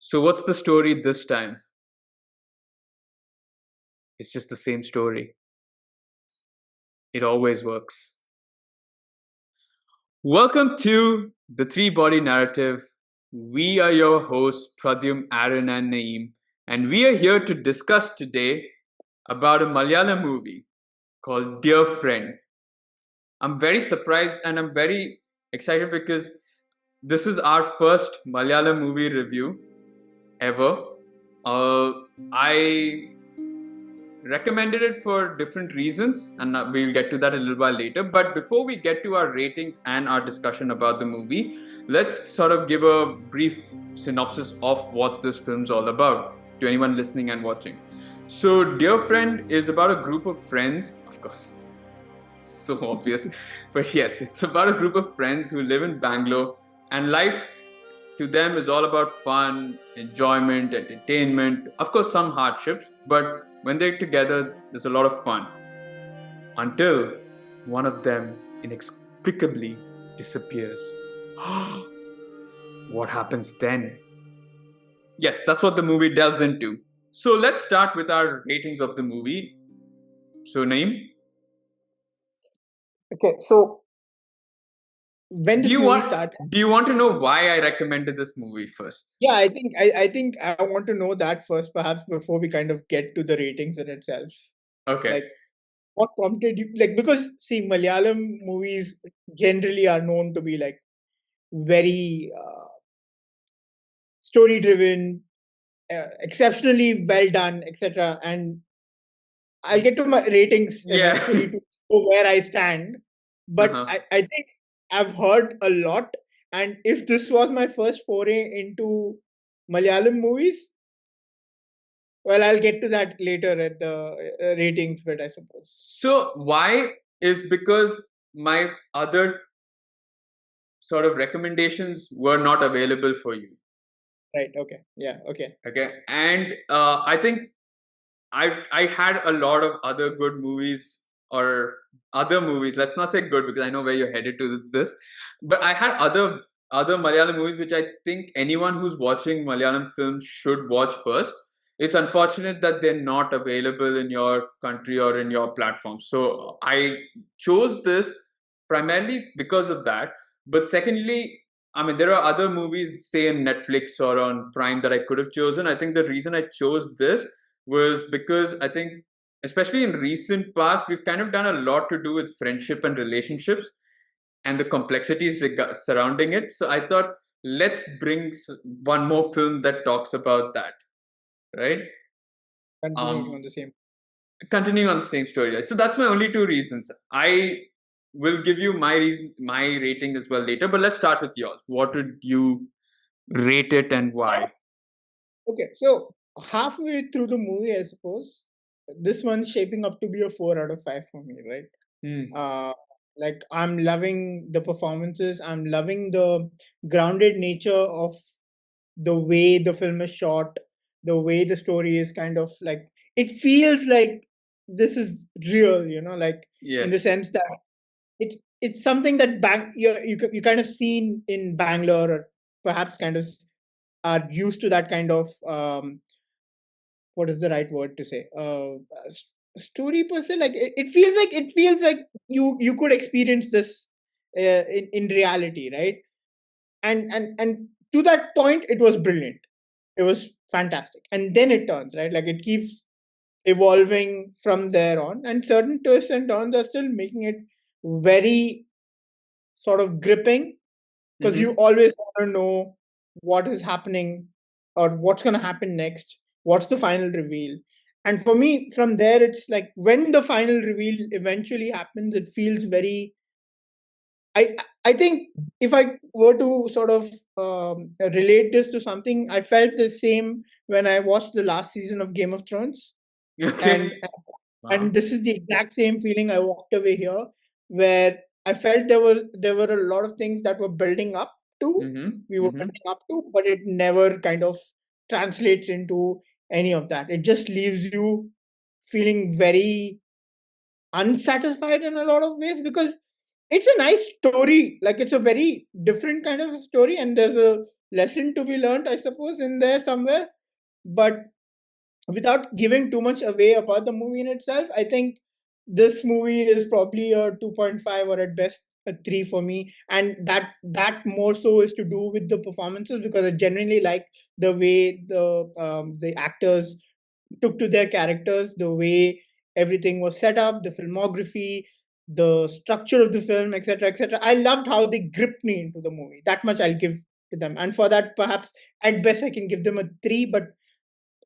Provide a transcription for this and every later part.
So what's the story this time? It's just the same story. It always works. Welcome to the Three Body Narrative. We are your hosts, Pradyum, Aaron, and Naeem, and we are here to discuss today about a Malayalam movie called Dear Friend. I'm very surprised and I'm very excited because this is our first Malayalam movie review ever. I recommended it for different reasons, and we'll get to that a little while later. But before we get to our ratings and our discussion about the movie, let's sort of give a brief synopsis of what this film's all about to anyone listening and watching. So, Dear Friend is about a group of friends, of course, so obvious, but yes, it's about a group of friends who live in Bangalore, and life to them is all about fun, enjoyment, entertainment, of course, some hardships, but when they're together, there's a lot of fun. Until one of them inexplicably disappears. What happens then? Yes, that's what the movie delves into. So let's start with our ratings of the movie. So, Naeem? Okay, so when this movie starts, do you want to know why I recommended this movie first? Yeah, I think I want to know that first, perhaps before we kind of get to the ratings in itself. Okay. Like, what prompted you? Like, because see, Malayalam movies generally are known to be like very story-driven, exceptionally well done, etc. And I'll get to my ratings eventually to know where I stand. But I think I've heard a lot. And if this was my first foray into Malayalam movies, well, I'll get to that later at the ratings bit, I suppose. So why is because my other sort of recommendations were not available for you. Right. Okay. Yeah. Okay. Okay. And I think I had a lot of other good movies or other movies. Let's not say good because I know where you're headed to this. But I had other Malayalam movies which I think anyone who's watching Malayalam films should watch first. It's unfortunate that they're not available in your country or in your platform. So I chose this primarily because of that. But secondly, I mean, there are other movies, say in Netflix or on Prime, that I could have chosen. I think the reason I chose this was because I think, especially in recent past, we've kind of done a lot to do with friendship and relationships and the complexities surrounding it. So I thought, let's bring one more film that talks about that, right? Continuing on the same. Continuing on the same story. So that's my only two reasons. I will give you my rating as well later, but let's start with yours. What would you rate it and why? Okay, so halfway through the movie, I suppose this one's shaping up to be a 4 out of 5 for me, right? Like, I'm loving the performances. I'm loving the grounded nature of the way the film is shot, the way the story is kind of like, it feels like this is real, like in the sense that it's something that you kind of seen in Bangalore, or perhaps kind of are used to that kind of what is the right word to say, story per se. Like, it feels like you could experience this in reality, right? And to that point, it was brilliant. It was fantastic. And then it turns, right? Like, it keeps evolving from there on, and certain twists and turns are still making it very sort of gripping, because you always want to know what is happening or what's going to happen next, what's the final reveal. And for me, from there, it's like when the final reveal eventually happens, it feels very, I think if I were to sort of relate this to something, I felt the same when I watched the last season of Game of Thrones. Okay. And this is the exact same feeling I walked away here, where I felt there were a lot of things that were building up to, we were building up to, but it never kind of translates into any of that. It just leaves you feeling very unsatisfied in a lot of ways, because it's a nice story. Like, it's a very different kind of story, and there's a lesson to be learned, I suppose, in there somewhere. But without giving too much away about the movie in itself, I think this movie is probably a 2.5 or at best a 3 for me. And that more so is to do with the performances, because I genuinely like the way the actors took to their characters, the way everything was set up, the filmography, the structure of the film, etc., etc. I loved how they gripped me into the movie. That much I'll give to them, and for that, perhaps at best I can give them a 3, but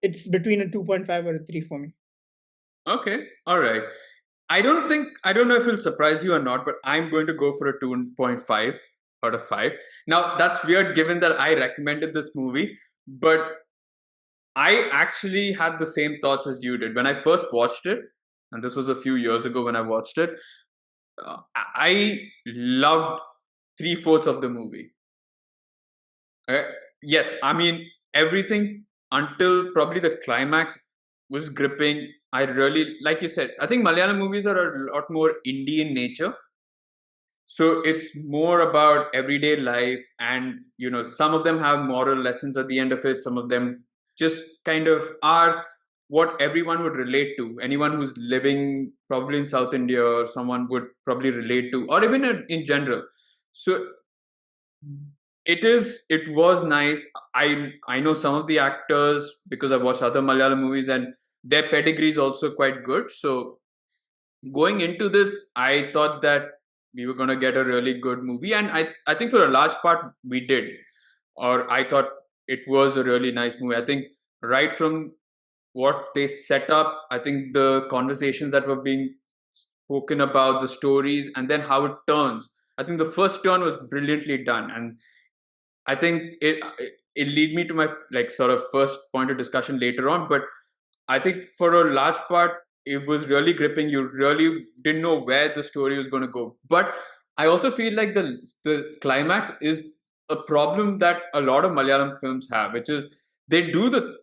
it's between a 2.5 or a 3 for me. Okay, all right. I don't know if it'll surprise you or not, but I'm going to go for a 2.5 out of 5. Now, that's weird given that I recommended this movie, but I actually had the same thoughts as you did. When I first watched it, and this was a few years ago when I watched it, I loved three-fourths of the movie. Uh, yes, I mean, everything until probably the climax was gripping. I really, like you said, I think Malayalam movies are a lot more indie in nature. So it's more about everyday life, and some of them have moral lessons at the end of it. Some of them just kind of are what everyone would relate to. Anyone who's living probably in South India, or someone would probably relate to, or even in general. So it was nice. I know some of the actors because I've watched other Malayalam movies, and their pedigree is also quite good. So going into this, I thought that we were going to get a really good movie, and I think for a large part we did. Or I thought it was a really nice movie. I think right from what they set up, I think the conversations that were being spoken about, the stories, and then how it turns. I think the first turn was brilliantly done, and I think it lead me to my like sort of first point of discussion later on. But I think for a large part, it was really gripping. You really didn't know where the story was going to go. But I also feel like the climax is a problem that a lot of Malayalam films have, which is they do the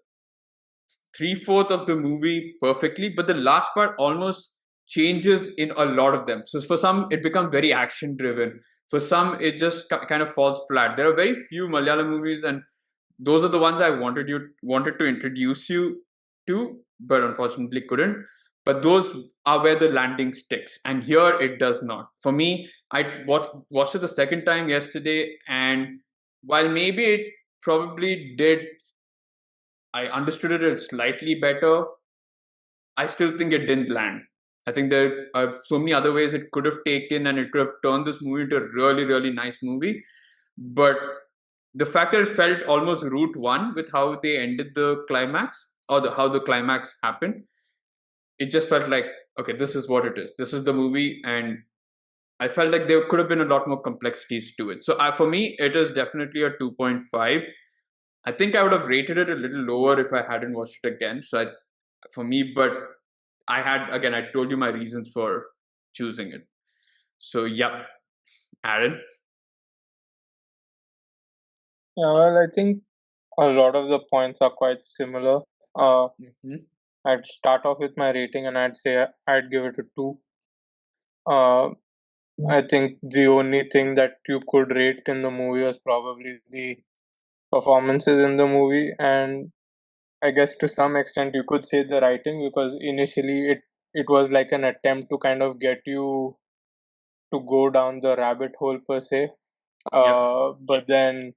three-fourth of the movie perfectly, but the last part almost changes in a lot of them. So for some, it becomes very action driven. For some, it just kind of falls flat. There are very few Malayalam movies, and those are the ones I wanted to introduce you to, but unfortunately couldn't. But those are where the landing sticks, and here it does not. For me, I watched it the second time yesterday, and while maybe it probably did, I understood it slightly better. I still think it didn't land. I think there are so many other ways it could have taken, and it could have turned this movie into a really, really nice movie. But the fact that it felt almost route one with how they ended the climax, or how the climax happened, it just felt like, okay, this is what it is. This is the movie, and I felt like there could have been a lot more complexities to it. So for me, it is definitely a 2.5. I think I would have rated it a little lower if I hadn't watched it again. For me, but I told you my reasons for choosing it. So, yeah, Aaron. Yeah, well, I think a lot of the points are quite similar. Uh, Mm-hmm. I'd start off with my rating and I'd say I'd give it a 2. Uh, I think the only thing that you could rate in the movie was probably the performances in the movie, and I guess to some extent you could say the writing, because initially it was like an attempt to kind of get you to go down the rabbit hole per se. Yep. But then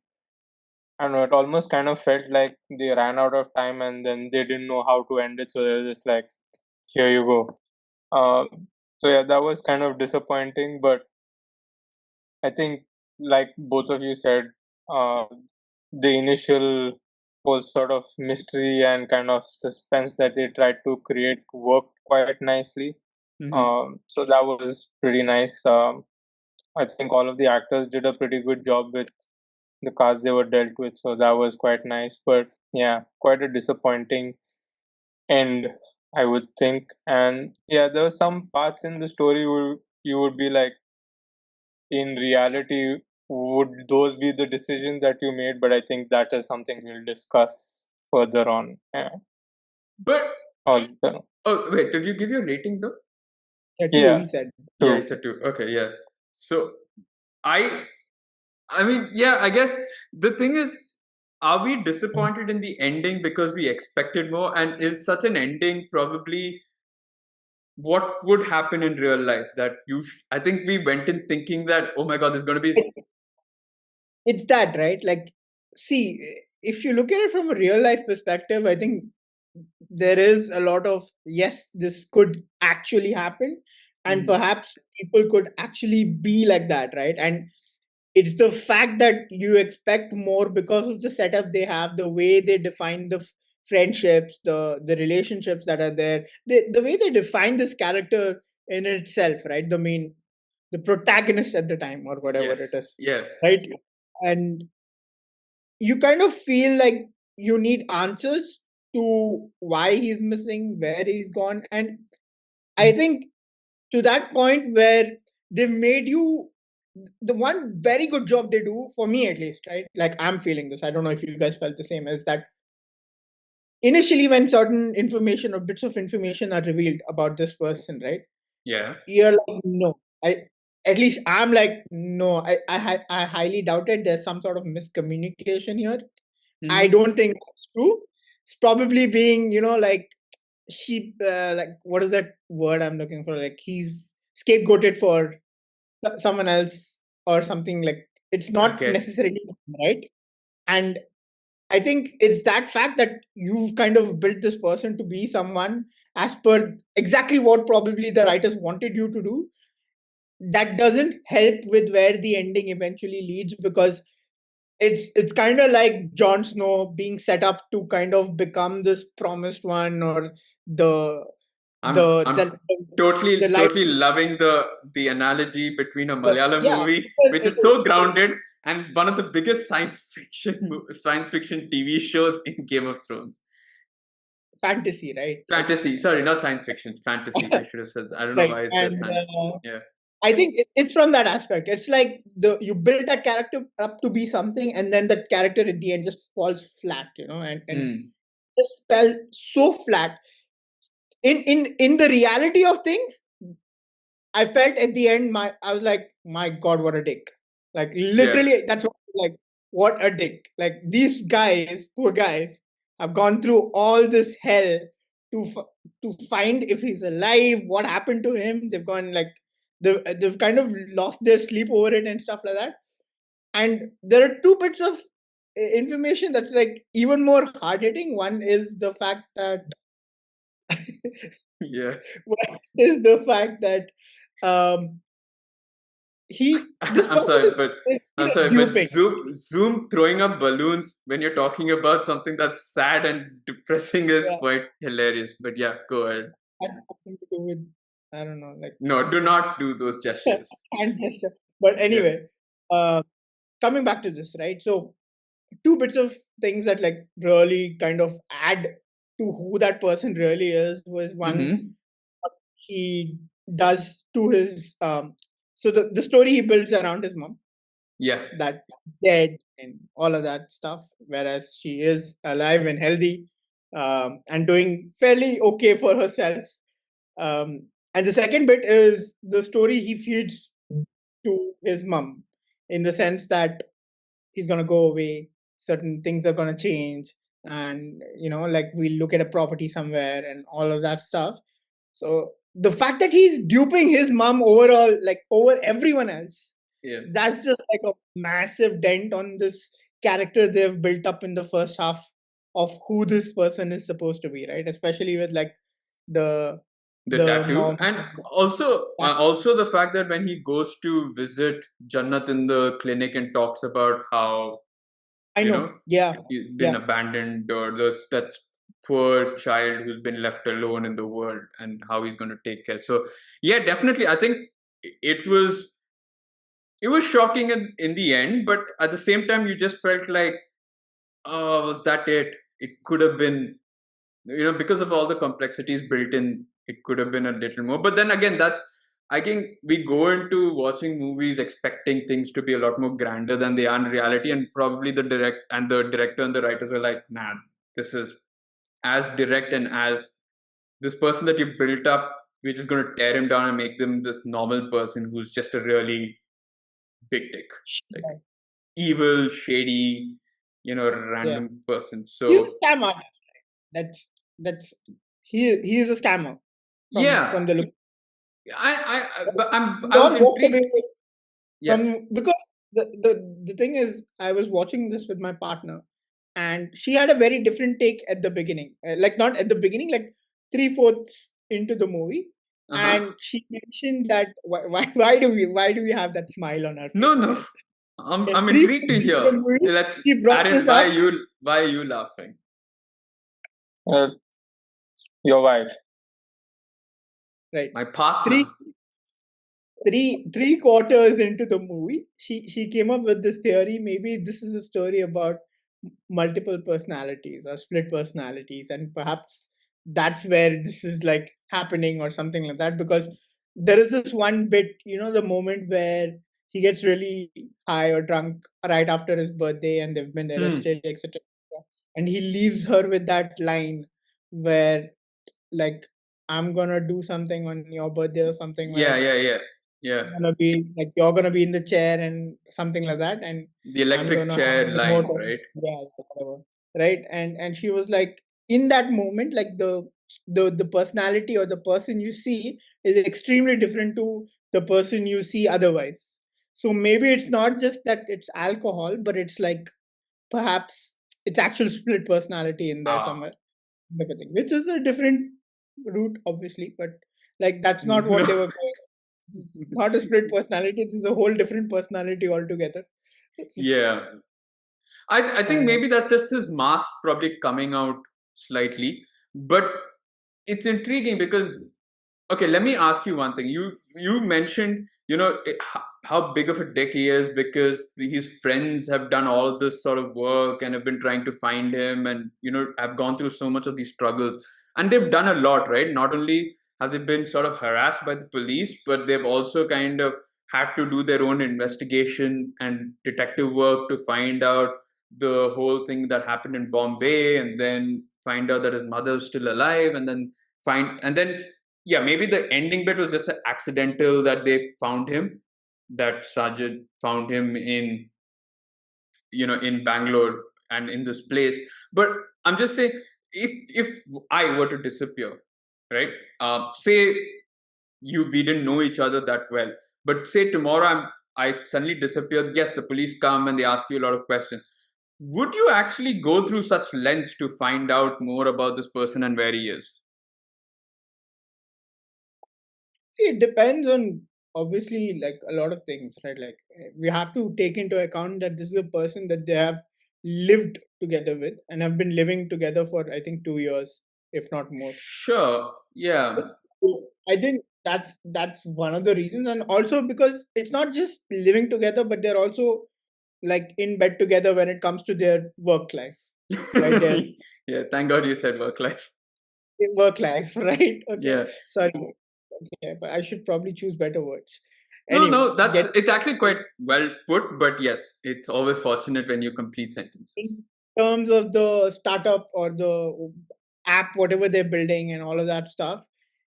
I don't know, it almost kind of felt like they ran out of time and then they didn't know how to end it, so they're just like, here you go. Uh, so yeah, that was kind of disappointing, but I think, like both of you said, uh, the initial whole sort of mystery and kind of suspense that they tried to create worked quite nicely. Mm-hmm. So that was pretty nice. I think all of the actors did a pretty good job with the cast they were dealt with, so that was quite nice. But yeah, quite a disappointing end, I would think. And yeah, there were some parts in the story where you would be like, in reality, would those be the decisions that you made? But I think that is something we'll discuss further on. Yeah. But, Oh, oh, wait, did you give your rating though? Yeah, two, yeah, he said. Yeah, I true. said two. Okay, yeah. So, I, I mean, yeah, I guess the thing is, are we disappointed in the ending because we expected more? And is such an ending probably what would happen in real life? That I think we went in thinking that, oh my God, there's going to be. It's that, right? Like, see, if you look at it from a real life perspective, I think there is a lot of, yes, this could actually happen, and perhaps people could actually be like that, right? And it's the fact that you expect more because of the setup they have, the way they define the friendships, the relationships that are there, the way they define this character in itself, right? The protagonist at the time, or whatever it Yes. is, Yeah. right? And you kind of feel like you need answers to why he's missing, where he's gone. And I think to that point where they've made you, the one very good job they do, for me at least, right? Like, I'm feeling this. I don't know if you guys felt the same, is that initially when certain information or bits of information are revealed about this person, right? Yeah. You're like, no. At least I'm like, no, I highly doubted there's some sort of miscommunication here. I don't think it's true. It's probably being, like, like, what is that word I'm looking for? Like, he's scapegoated for someone else or something. Like, it's not Okay. necessarily right. And I think it's that fact that you've kind of built this person to be someone as per exactly what probably the writers wanted you to do. That doesn't help with where the ending eventually leads, because it's kind of like Jon Snow being set up to kind of become this promised one, or the I'm the light. totally loving the analogy between a Malayalam Yeah, movie, because which is so grounded, and one of the biggest science fiction TV shows in Game of Thrones. fantasy, right? Fantasy, sorry, not science fiction. Fantasy. I should have said. I don't know Right. why I said And science. Yeah. I think it's from that aspect. It's like you build that character up to be something, and then that character at the end just falls flat, and just fell so flat. In the reality of things, I felt at the end, I was like, my God, what a dick! Like, literally, that's what, like, what a dick! Like, these guys, poor guys, have gone through all this hell to find if he's alive, what happened to him. They've gone, like, they've kind of lost their sleep over it and stuff like that. And there are two bits of information that's like even more hard hitting. One is the fact that Yeah. one is the fact that um this I'm person sorry, is but good I'm at sorry, but duping. Zoom throwing up balloons when you're talking about something that's sad and depressing is Yeah, quite hilarious. But yeah, go ahead. had something to do with, I don't know, like, No, do not do those gestures. hand gesture. But Yeah. anyway, uh, coming back to this, right? So two bits of things that like really kind of add to who that person really is was one, he does to his so the story he builds around his mom, Yeah. that dead and all of that stuff, whereas she is alive and healthy, and doing fairly okay for herself. And the second bit is the story he feeds to his mom, in the sense that he's going to go away, certain things are going to change, and like, we look at a property somewhere and all of that stuff. So the fact that he's duping his mom overall, like, over everyone else, Yeah. that's just like a massive dent on this character they've built up in the first half of who this person is supposed to be, right? Especially with like the The tattoo, mom. and also the fact that when he goes to visit Jannat in the clinic and talks about how I know. Yeah. he's been Yeah. abandoned, or that's poor child who's been left alone in the world, and how he's going to take care. So yeah, definitely, I think it was shocking in the end, but at the same time, you just felt like, oh, was that it? It could have been, because of all the complexities built in, it could have been a little more. But then again, I think we go into watching movies expecting things to be a lot more grander than they are in reality, and probably the director and the writers were like, nah, this is as direct, and as this person that you built up, we're just going to tear him down and make them this normal person who's just a really big dick, like evil, shady, random person. He's So a scam artist, right? He is a scammer yeah, from the look. but We I was all walked intrigued. away Yeah. because the thing is, I was watching this with my partner, and she had a very different take at the beginning. Like not at the beginning, like 3/4 into the movie, Uh-huh. and she mentioned that why do we have that smile on our No, face? no. Yes, yes. I'm intrigued 3/4 to into hear. the movie, Let's she brought Aaron, this up. why are you laughing? Uh, your wife. Right, My partner. three three quarters into the movie, she came up with this theory. Maybe this is a story about multiple personalities or split personalities, and perhaps that's where this is like happening or something like that. Because there is this one bit, the moment where he gets really high or drunk right after his birthday, and they've been arrested, etc. And he leaves her with that line where, like, I'm gonna do something on your birthday or something, Yeah, where yeah, yeah. Yeah. you're gonna be in the chair and something like that, and The I'm electric gonna have chair the remote line, on, right? yeah, whatever, right? And she was like, in that moment, like the personality or the person you see is extremely different to the person you see otherwise. So maybe it's not just that it's alcohol, but it's like perhaps it's actual split personality in there Ah. somewhere, kind of a thing, which is a different route, obviously, but like that's not what No. they were going. This is not a split personality. This is a whole different personality altogether. It's just, Yeah. I think uh, maybe that's just his mask probably coming out slightly. But it's intriguing because okay, let me ask you one thing. You mentioned, how big of a dick he is because his friends have done all of this sort of work and have been trying to find him, and have gone through so much of these struggles, and they've done a lot, right? Not only have they been sort of harassed by the police, but they've also kind of had to do their own investigation and detective work to find out the whole thing that happened in Bombay, and then find out that his mother was still alive, and then yeah, maybe the ending bit was just accidental that they found him, that sergeant found him in Bangalore and in this place. But I'm just saying, if I were to disappear, right? Say we didn't know each other that well, but say tomorrow I suddenly disappear. Yes, the police come and they ask you a lot of questions. Would you actually go through such lengths to find out more about this person and where he is? see, it depends on obviously like a lot of things, right? Like we have to take into account that this is a person that they have lived together with and have been living together for I think 2 years, if not more. Sure. Yeah. So I think that's one of the reasons, and also because it's not just living together, but they're also like in bed together when it comes to their work life, right? Their Yeah. Thank God you said work life. work life, right? Okay, Yeah. sorry. Okay, but I should probably choose better words. No, Anyway, no, that's get it's actually quite well put, but yes, it's always fortunate when you complete sentences. in terms of the startup or the app, whatever they're building and all of that stuff.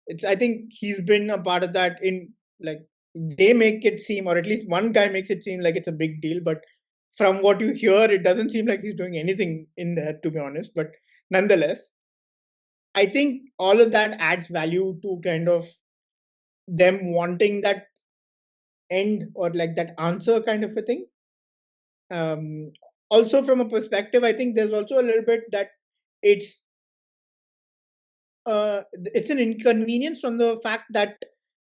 It's I think he's been a part of that. In like they make it seem, or at least one guy makes it seem like it's a big deal, but from what you hear, it doesn't seem like he's doing anything in there, to be honest. But nonetheless, I think all of that adds value to kind of them wanting that end or like that answer kind of a thing. Um, Also, from a perspective, I think there's also a little bit that it's it's an inconvenience from the fact that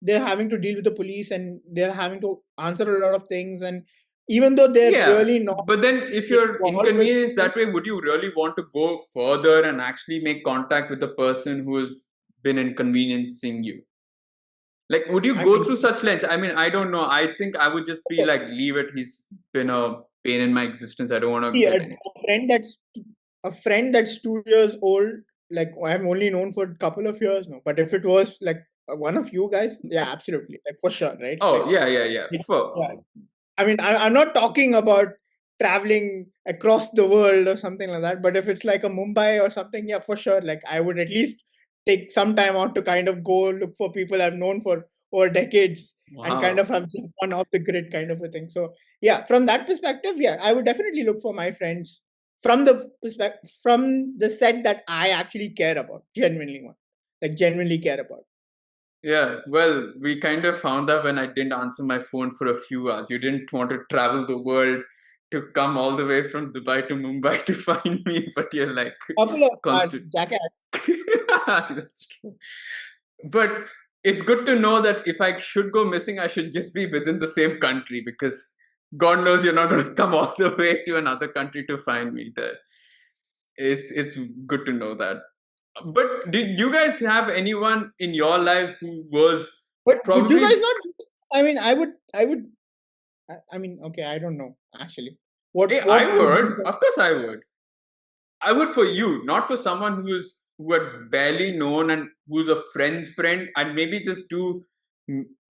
they're having to deal with the police and they're having to answer a lot of things, and even though they're Yeah, really not but then if you're involved with inconvenienced that way, would you really want to go further and actually make contact with the person who has been inconveniencing you? Like, would you I go mean, through such lengths? I mean, I don't know. I think I would just be like, leave it. He's been a pain in my existence. I don't want to see, get any. a friend that's 2 years old, like I've only known for a couple of years now. But if it was like one of you guys, yeah, absolutely, like for sure, right? Oh, Like, yeah, yeah, yeah. yeah. I mean, I'm not talking about traveling across the world or something like that. But if it's like a Mumbai or something, yeah, for sure. Like I would at least take some time out to kind of go look for people I've known for over decades and kind Wow. of have just one off the grid kind of a thing. So yeah, from that perspective, yeah, I would definitely look for my friends from the perspective, from the set that I actually care about, genuinely care about. Yeah, well, we kind of found that when I didn't answer my phone for a few hours. You didn't want to travel the world to come all the way from Dubai to Mumbai to find me, but you're like Couple of constant. jackass. That's true. But it's good to know that if I should go missing, I should just be within the same country, because God knows you're not going to come all the way to another country to find me there. It's good to know that. But did you guys have anyone in your life who was But would you probably? guys not? I mean, I would. I mean, okay, I don't know actually. What I would would, you? of course, I would. I would for you, not for someone who had barely known and who's a friend's friend. I'd maybe just do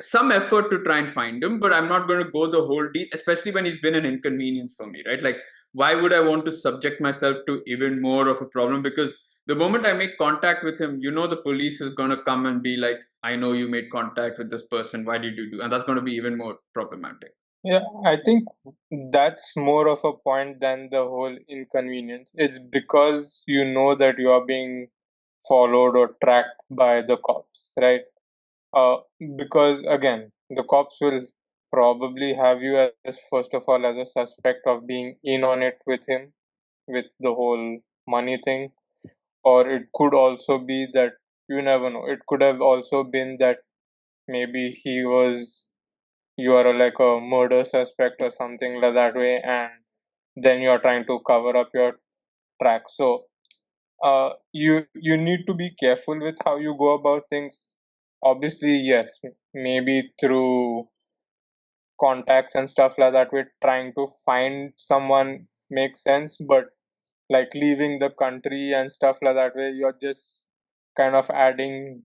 some effort to try and find him, but I'm not going to go the whole deal, especially when he's been an inconvenience for me, right? Like, why would I want to subject myself to even more of a problem? Because the moment I make contact with him, the police is going to come and be like, I know you made contact with this person. Why did you do? And that's going to be even more problematic. Yeah, I think that's more of a point than the whole inconvenience. It's because you know that you are being followed or tracked by the cops, right? Uh, because again, the cops will probably have you as, first of all, as a suspect of being in on it with him, with the whole money thing. Or it could also be that, you never know, it could have also been that maybe you are like a murder suspect or something like that way, and then you are trying to cover up your tracks. So you need to be careful with how you go about things. Obviously, yes, maybe through contacts and stuff like that, we're trying to find someone makes sense, but like leaving the country and stuff like that way, you're just kind of adding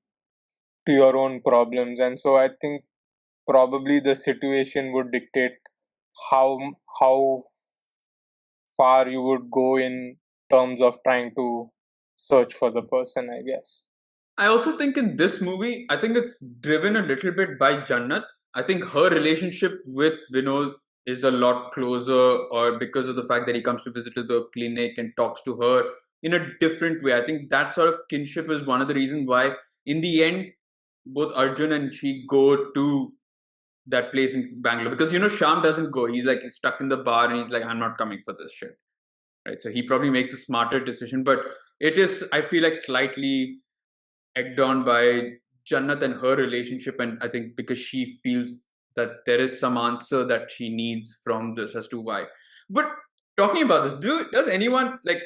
to your own problems. And so I think probably the situation would dictate how how far you would go in terms of trying to search for the person, I guess. I also think in this movie, I think it's driven a little bit by Jannat. I think her relationship with Vinod is a lot closer, or because of the fact that he comes to visit the clinic and talks to her in a different way. I think that sort of kinship is one of the reasons why, in the end, both Arjun and she go to that place in Bangalore. Because Sham doesn't go. He's like stuck in the bar and he's like, I'm not coming for this shit. Right. So he probably makes a smarter decision. But it is, I feel like, slightly egged on by Jannat and her relationship, and I think because she feels that there is some answer that she needs from this as to why. But talking about this, does anyone, like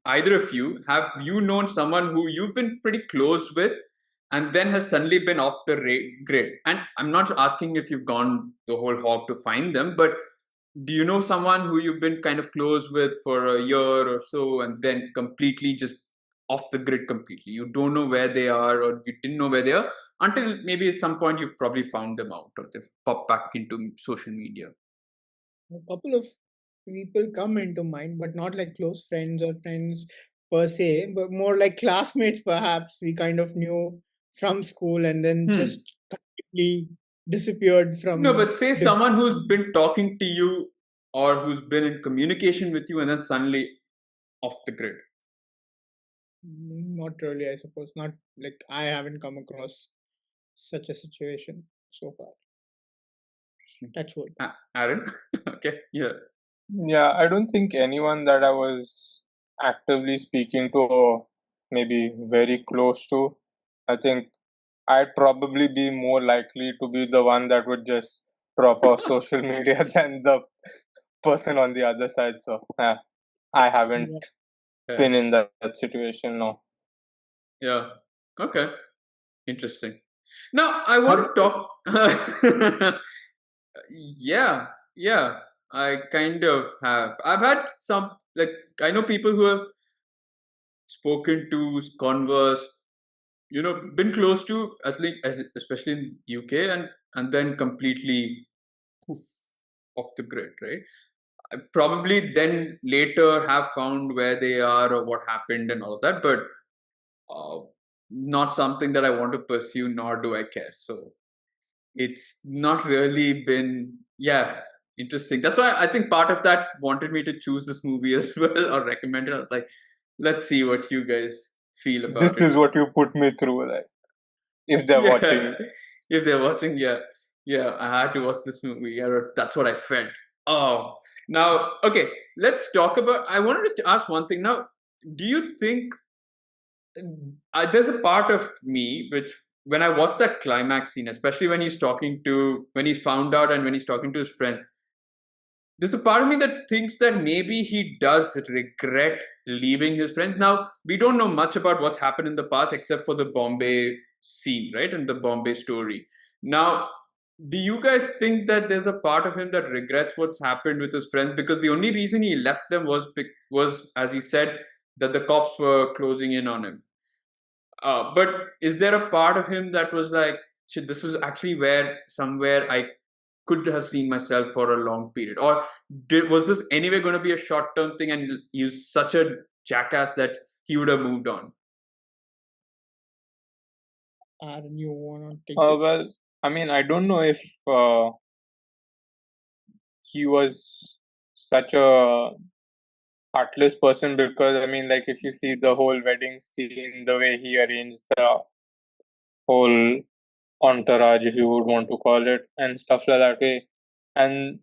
either of you, have you known someone who you've been pretty close with and then has suddenly been off the grid? And I'm not asking if you've gone the whole hog to find them, but do you know someone who you've been kind of close with for a year or so and then completely just off the grid completely? You don't know where they are, or you didn't know where they are until maybe at some point you've probably found them out, or they've popped back into social media. A couple of people come into mind, but not like close friends or friends per se, but more like classmates perhaps we kind of knew from school and then just completely disappeared No, from but say the. someone who's been talking to you or who's been in communication with you and then suddenly off the grid. Not really, I suppose. Not like I haven't come across such a situation so far. Touch wood. Aaron? Okay, yeah. Yeah, I don't think anyone that I was actively speaking to or maybe very close to. I think I'd probably be more likely to be the one that would just drop off social media than the person on the other side. So I haven't been in that situation, no. Yeah. Okay. Interesting. Now I want to talk. Yeah, yeah. I kind of have. I've had some, like, I know people who have spoken to, conversed, been close to, especially in UK, and then completely poof, off the grid, right? I probably then later have found where they are or what happened and all of that, but uh, not something that I want to pursue, nor do I care. So it's not really been, yeah, Interesting. That's why I think part of that wanted me to choose this movie as well or recommend it. I was like, let's see what you guys feel This about it. is what you put me through, like, if they're Yeah, watching. if they're watching, yeah, I had to watch this movie. Yeah, that's what I felt. Oh, now, okay, let's talk about. I wanted to ask one thing. Now, do you think there's a part of me which, when I watch that climax scene, especially when he's found out and when he's talking to his friend, there's a part of me that thinks that maybe he does regret leaving his friends. Now, we don't know much about what's happened in the past except for the Bombay scene, right? And the Bombay story. Now, do you guys think that there's a part of him that regrets what's happened with his friends? Because the only reason he left them was, as he said, that the cops were closing in on him. But is there a part of him that was like, shit, this is actually where somewhere I could have seen myself for a long period? Or was this anyway going to be a short term thing and he was such a jackass that he would have moved on? Aaron, you want to take Well, this? I mean, I don't know if he was such a heartless person, because I mean, like, if you see the whole wedding scene, the way he arranged the whole entourage, if you would want to call it, and stuff like that way, and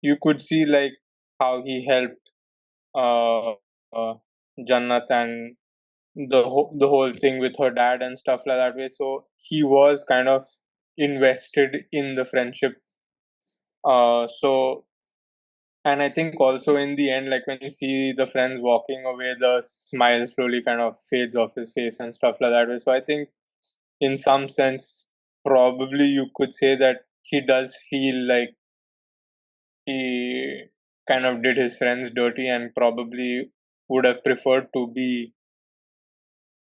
you could see like how he helped uh, uh Jannat and the whole thing with her dad and stuff like that way. So he was kind of invested in the friendship. So, and I think also in the end, like when you see the friends walking away, the smile slowly kind of fades off his face and stuff like that way. So I think in some sense, probably you could say that he does feel like he kind of did his friends dirty and probably would have preferred to be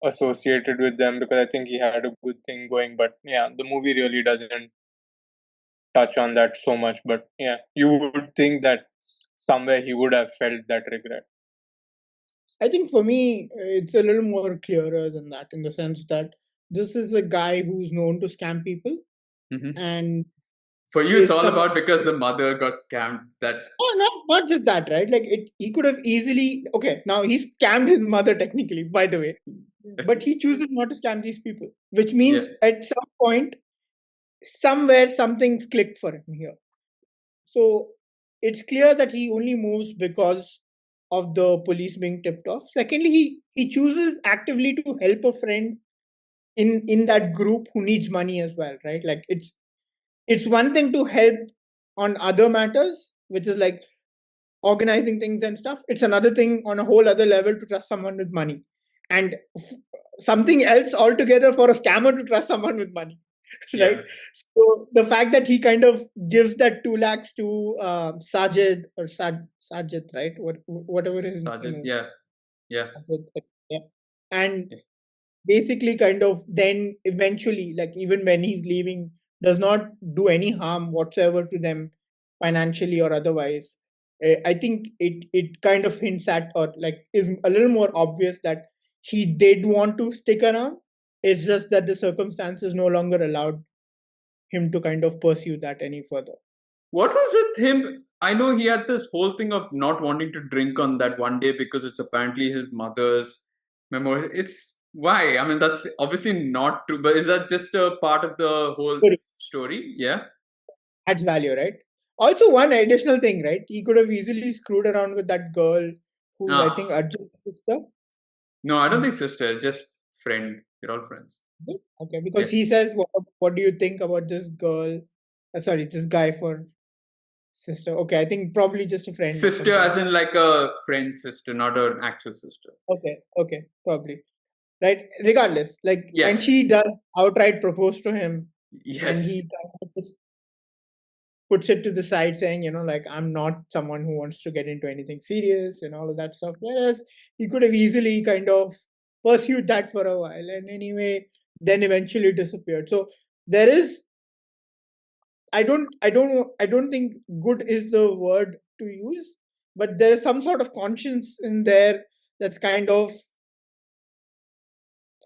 associated with them, because I think he had a good thing going. But yeah, the movie really doesn't touch on that so much. But yeah, you would think that somewhere he would have felt that regret. I think for me, it's a little more clearer than that, in the sense that this is a guy who's known to scam people, Mm-hmm. and For you, it's is all some. about because the mother got scammed. That Oh, not just that, right? Like he could have easily. Okay, now he scammed his mother technically, by the way, but he chooses not to scam these people, which yeah, means at some point, somewhere, something's clicked for him here. So it's clear that he only moves because of the police being tipped off. Secondly, he chooses actively to help a friend in that group who needs money as well, right? Like it's one thing to help on other matters, which is like organizing things and stuff. It's another thing on a whole other level to trust someone with money, and something else altogether for a scammer to trust someone with money. Right? yeah, So the fact that he kind of gives that 2 lakhs to Sajid or Sajid, right? Whatever his name Sergeant. is. Yeah, Sajid, yeah. And yeah. basically kind of then eventually, like even when he's leaving, does not do any harm whatsoever to them financially or otherwise. I think it kind of hints at, or like is a little more obvious, that he did want to stick around. It's just that the circumstances no longer allowed him to kind of pursue that any further. What was with him? I know he had this whole thing of not wanting to drink on that one day because it's apparently his mother's memory. It's why? I mean, that's obviously not true, but is that just a part of the whole But story? Yeah. adds value, right? Also, one additional thing, right? He could have easily screwed around with that girl who's, I think, Ah, Arjun's sister. no, I don't think sister, just friend. You're all friends. Okay, because Yeah. he says, what do you think about this girl? Sorry, this guy for sister. Okay, I think probably just a friend or Sister, something. as in like a friend sister, not an actual sister. Okay, probably. Right? Regardless, like, Yeah. and she does outright propose to him, and Yes. he kind of just puts it to the side, saying, like, I'm not someone who wants to get into anything serious and all of that stuff. Whereas he could have easily kind of pursued that for a while, and anyway, then eventually disappeared. So there is, I don't think good is the word to use, but there is some sort of conscience in there that's kind of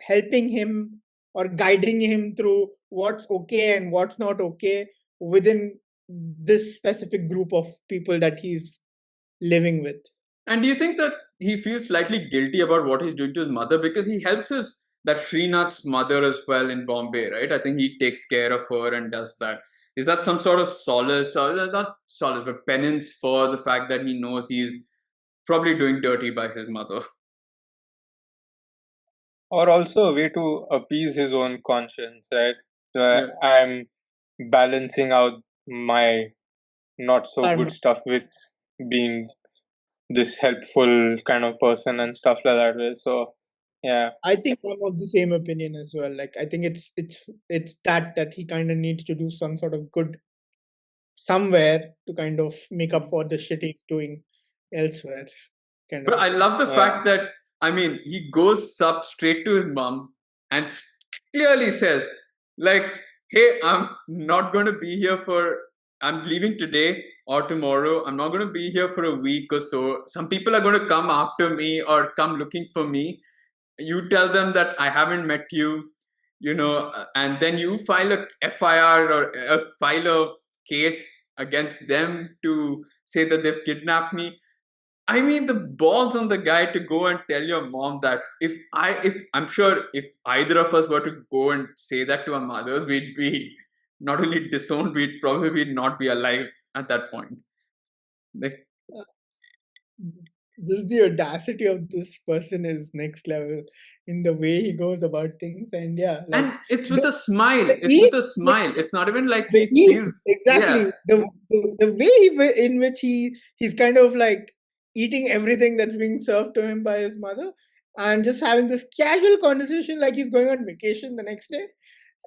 helping him or guiding him through what's okay and what's not okay within this specific group of people that he's living with. And do you think that he feels slightly guilty about what he's doing to his mother, because he helps that Srinath's mother as well in Bombay, right? I think he takes care of her and does that. Is that some sort of solace, or not solace, but penance for the fact that he knows he's probably doing dirty by his mother? Or also a way to appease his own conscience, right? So Yeah. I'm balancing out my not so Karma. good stuff with being this helpful kind of person and stuff like that. So yeah, I think I'm of the same opinion as well. Like, I think it's that he kind of needs to do some sort of good somewhere to kind of make up for the shit he's doing elsewhere. Kind But of. I love the yeah. fact that, I mean, he goes up straight to his mom and clearly says, like, hey, I'm not going to be here I'm leaving today or tomorrow. I'm not going to be here for a week or so. Some people are going to come after me or come looking for me. You tell them that I haven't met you, and then you file a FIR or file a case against them to say that they've kidnapped me. I mean, the balls on the guy to go and tell your mom that. If I'm sure if either of us were to go and say that to our mothers, we'd be not only disowned, we'd probably not be alive at that point. Like, Just the audacity of this person is next level in the way he goes about things, and yeah, like and it's with a smile. the It's ease with a in which, smile. It's not even like the he feels. ease, Yeah, exactly the way in which he's kind of like eating everything that's being served to him by his mother, and just having this casual conversation like he's going on vacation the next day,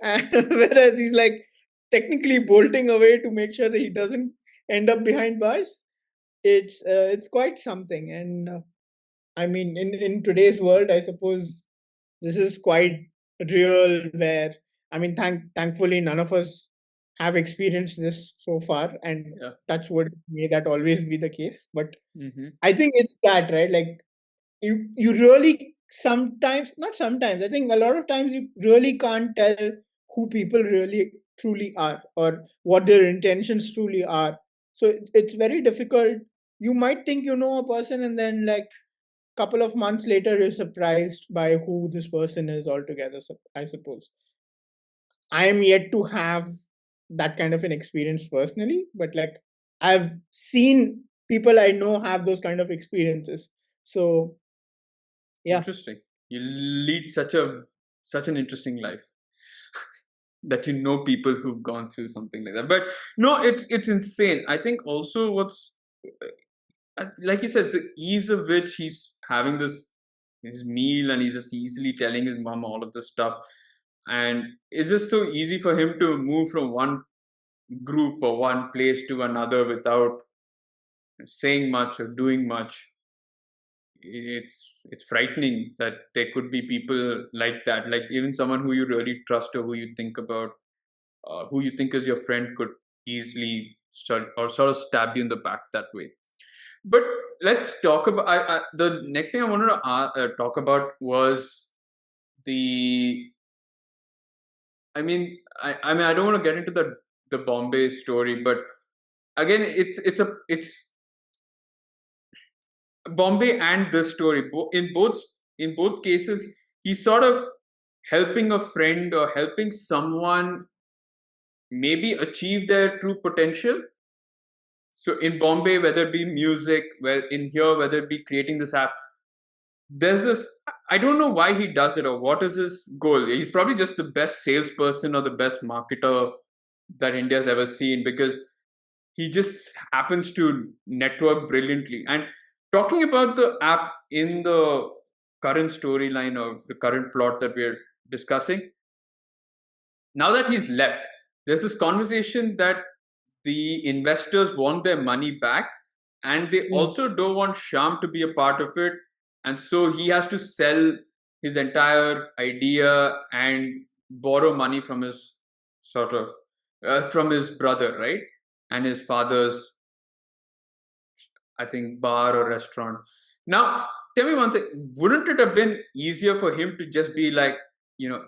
and whereas he's like technically bolting away to make sure that he doesn't end up behind bars. It's quite something, and I mean, in today's world, I suppose this is quite real. Where, I mean, thankfully, none of us have experienced this so far, and yeah. touch wood, may that always be the case. But Mm-hmm. I think it's that, right? Like, you really sometimes, not sometimes, I think a lot of times you really can't tell who people really truly are, or what their intentions truly are. So it's very difficult. You might think you know a person, and then like couple of months later you're surprised by who this person is altogether. So I suppose I am yet to have that kind of an experience personally, but like I've seen people I know have those kind of experiences. So yeah. Interesting. You lead such an interesting life that you know people who've gone through something like that. But no, it's insane. I think also what's like you said, it's the ease of which he's having his meal, and he's just easily telling his mom all of this stuff, and it's just so easy for him to move from one group or one place to another without saying much or doing much. It's frightening that there could be people like that, like even someone who you really trust or who you think about, who you think is your friend, could easily sort of stab you in the back that way. But let's talk about the next thing I wanted to talk about was the. I mean, I don't want to get into the Bombay story, but again, it's Bombay and this story. In both cases, he's sort of helping a friend or helping someone maybe achieve their true potential. So in Bombay, whether it be music, in here, whether it be creating this app, there's this. I don't know why he does it or what is his goal. He's probably just the best salesperson or the best marketer that India's ever seen, because he just happens to network brilliantly. And talking about the app in the current storyline or the current plot that we're discussing, now that he's left, there's this conversation that the investors want their money back, and they also don't want Sham to be a part of it. And so he has to sell his entire idea and borrow money from his sort of from his brother, right? And his father's, I think, bar or restaurant. Now, tell me one thing. Wouldn't it have been easier for him to just be like,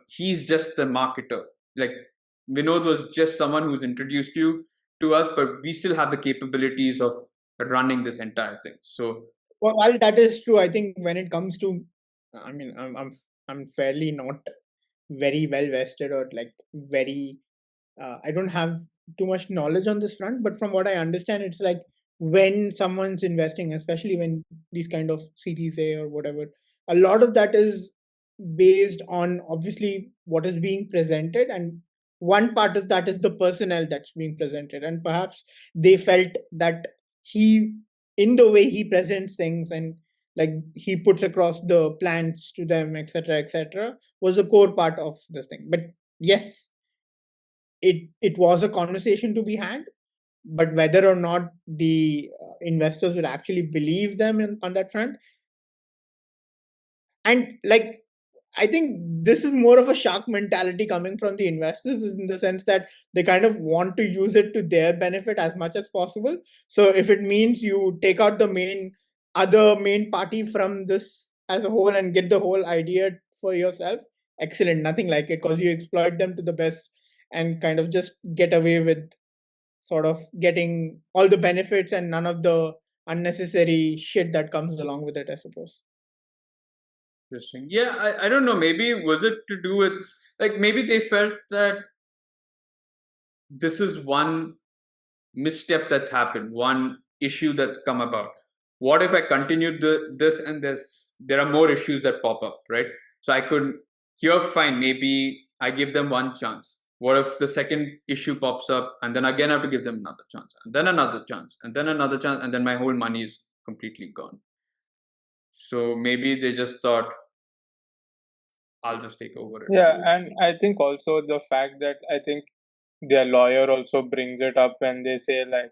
he's just the marketer? Like, Vinod was just someone who's introduced you, to us, but we still have the capabilities of running this entire thing. So well, while that is true, I think when it comes to, I mean, I'm fairly not very well vested or like very. I don't have too much knowledge on this front, but from what I understand, it's like when someone's investing, especially when these kind of Series A or whatever, a lot of that is based on obviously what is being presented, and one part of that is the personnel that's being presented, and perhaps they felt that he, in the way he presents things and like he puts across the plans to them, etc., was a core part of this thing. But yes, it was a conversation to be had, but whether or not the investors will actually believe them on that front, and like I think this is more of a shark mentality coming from the investors, in the sense that they kind of want to use it to their benefit as much as possible. So if it means you take out the main party from this as a whole and get the whole idea for yourself, excellent, nothing like it, because you exploit them to the best and kind of just get away with sort of getting all the benefits and none of the unnecessary shit that comes along with it, I suppose. interesting. Yeah, I don't know. Maybe was it to do with, like, maybe they felt that this is one misstep that's happened, one issue that's come about. What if I continued this and there are more issues that pop up, right? So I could, here, fine, maybe I give them one chance. What if the second issue pops up and then again I have to give them another chance and then another chance and then another chance and then my whole money is completely gone. So maybe they just thought, I'll just take over it. Yeah, and I think also the fact that I think their lawyer also brings it up when they say like,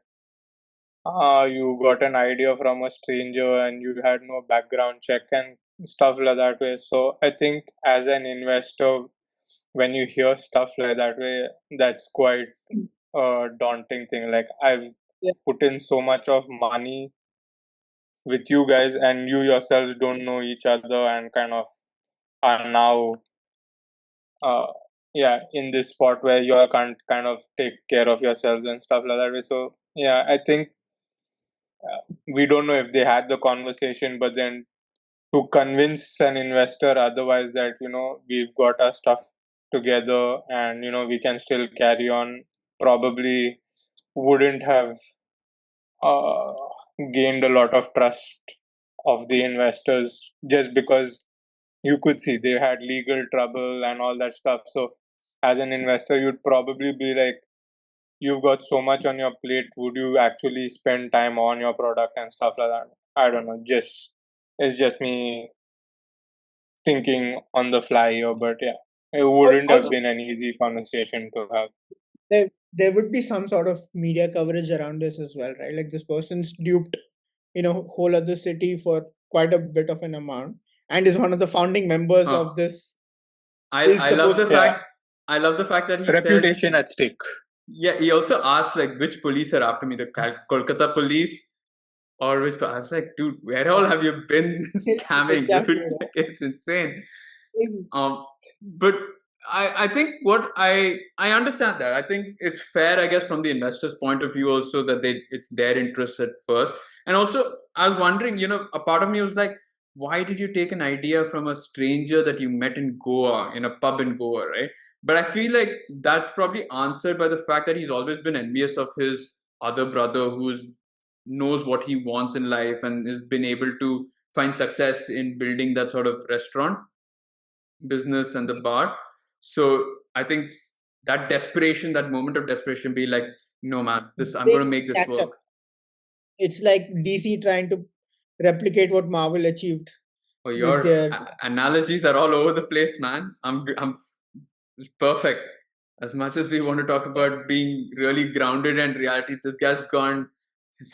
you got an idea from a stranger and you had no background check and stuff like that way. So I think as an investor, when you hear stuff like that way, that's quite a daunting thing. Like I've Yeah. put in so much of money with you guys and you yourselves don't know each other and kind of are now in this spot where you all can't kind of take care of yourselves and stuff like that way. So yeah, I think we don't know if they had the conversation, but then to convince an investor otherwise that we've got our stuff together and we can still carry on, probably wouldn't have uh, gained a lot of trust of the investors, just because you could see they had legal trouble and all that stuff. So as an investor, you'd probably be like, you've got so much on your plate, would you actually spend time on your product and stuff like that? I don't know, it's just me thinking on the fly here, but yeah, it wouldn't have Also, been an easy conversation to have. there would be some sort of media coverage around this as well, right? Like this person's duped, whole other city for quite a bit of an amount, and is one of the founding members Huh. of this. I love the Yeah. fact. I love the fact that he Reputation says, at stake. yeah, he also asked like which police are after me, the Kolkata police or which. I was like, dude, where all have you been scamming, Exactly. dude? Like, it's insane. But I think what I understand that. I think it's fair, I guess, from the investor's point of view also that it's their interest at first. And also I was wondering, a part of me was like, why did you take an idea from a stranger that you met in Goa, in a pub in Goa, right? But I feel like that's probably answered by the fact that he's always been envious of his other brother who's knows what he wants in life and has been able to find success in building that sort of restaurant business and the bar. So I think that desperation, that moment of desperation, be like, no man, I'm They going to make this catch up. work. It's like DC trying to replicate what Marvel achieved Oh, with your their. analogies are all over the place, man. I'm it's perfect. As much as we want to talk about being really grounded and reality, this guy's gone